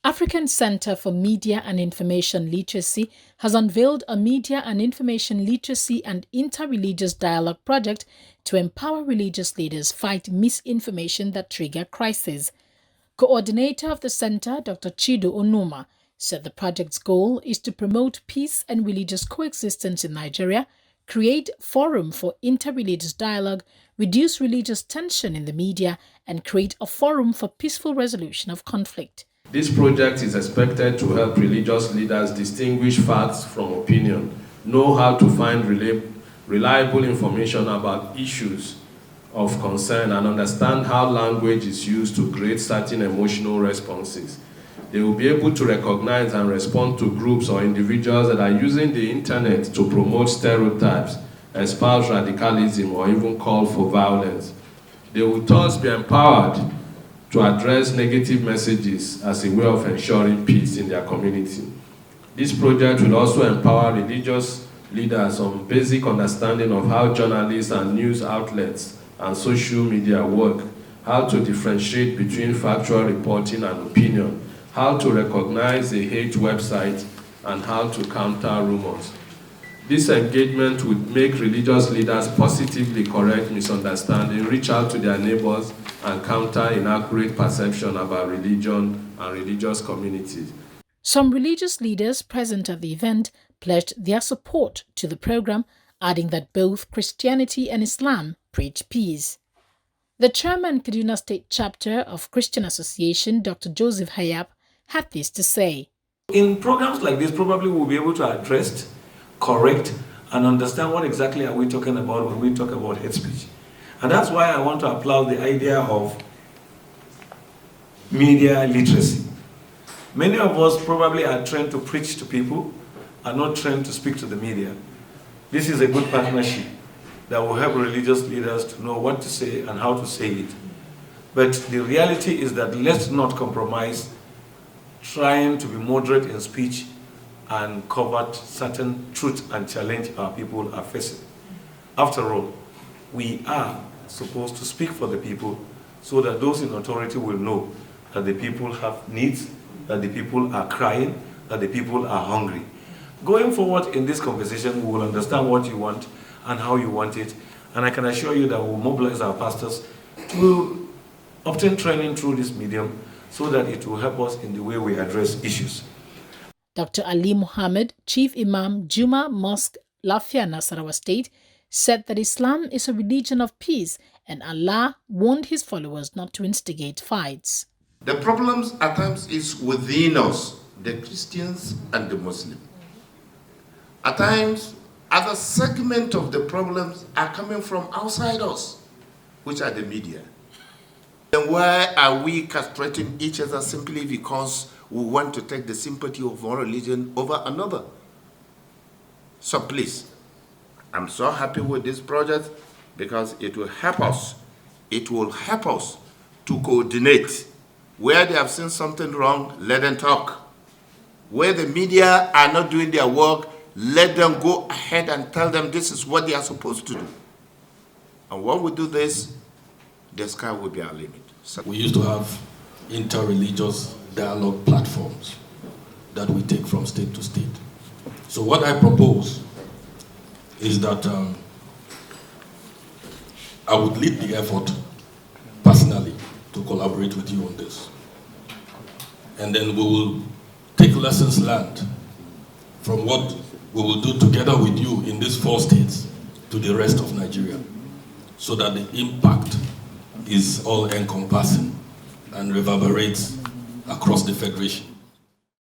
African Center for Media and Information Literacy has unveiled a Media and Information Literacy and Interreligious Dialogue Project to empower religious leaders fight misinformation that trigger crises. Coordinator of the center, Dr. Chido Onuma, said the project's goal is to promote peace and religious coexistence in Nigeria, create forum for interreligious dialogue, reduce religious tension in the media, and create a forum for peaceful resolution of conflict. This project is expected to help religious leaders distinguish facts from opinion, know how to find reliable information about issues of concern, and understand how language is used to create certain emotional responses. They will be able to recognize and respond to groups or individuals that are using the internet to promote stereotypes, espouse radicalism, or even call for violence. They will thus be empowered to address negative messages as a way of ensuring peace in their community. This project will also empower religious leaders on basic understanding of how journalists and news outlets and social media work, how to differentiate between factual reporting and opinion, how to recognize a hate website, and how to counter rumors. This engagement would make religious leaders positively correct misunderstanding, reach out to their neighbors, and counter inaccurate perception about religion and religious communities. Some religious leaders present at the event pledged their support to the program, adding that both Christianity and Islam preach peace. The chairman, Kaduna State Chapter of Christian Association, Dr. Joseph Hayab, had this to say. In programs like this, probably we'll be able to address, correct, and understand what exactly are we talking about when we talk about hate speech. And that's why I want to applaud the idea of media literacy. Many of us probably are trained to preach to people, are not trained to speak to the media. This is a good partnership that will help religious leaders to know what to say and how to say it. But the reality is that let's not compromise trying to be moderate in speech and cover certain truth and challenge our people are facing. After all, we are supposed to speak for the people so that those in authority will know that the people have needs, that the people are crying, that the people are hungry. Going forward in this conversation, we will understand what you want and how you want it, and I can assure you that we will mobilize our pastors to obtain training through this medium so that it will help us in the way we address issues. Dr. Ali Muhammad, Chief Imam, Juma'at Mosque, Lafia, Nasarawa State, said that Islam is a religion of peace and Allah warned his followers not to instigate fights. The problems at times is within us, the Christians and the Muslims. At times, other segment of the problems are coming from outside us, which are the media. Then why are we castrating each other simply because we want to take the sympathy of one religion over another? So please, I'm so happy with this project because it will help us. It will help us to coordinate. Where they have seen something wrong, let them talk. Where the media are not doing their work, let them go ahead and tell them this is what they are supposed to do. And when we do this, the sky will be our limit. So we used to have interreligious dialogue platforms that we take from state to state. So what I propose is that I would lead the effort personally to collaborate with you on this. And then we will take lessons learned from what we will do together with you in these 4 states to the rest of Nigeria, so that the impact is all-encompassing and reverberates across the Federation.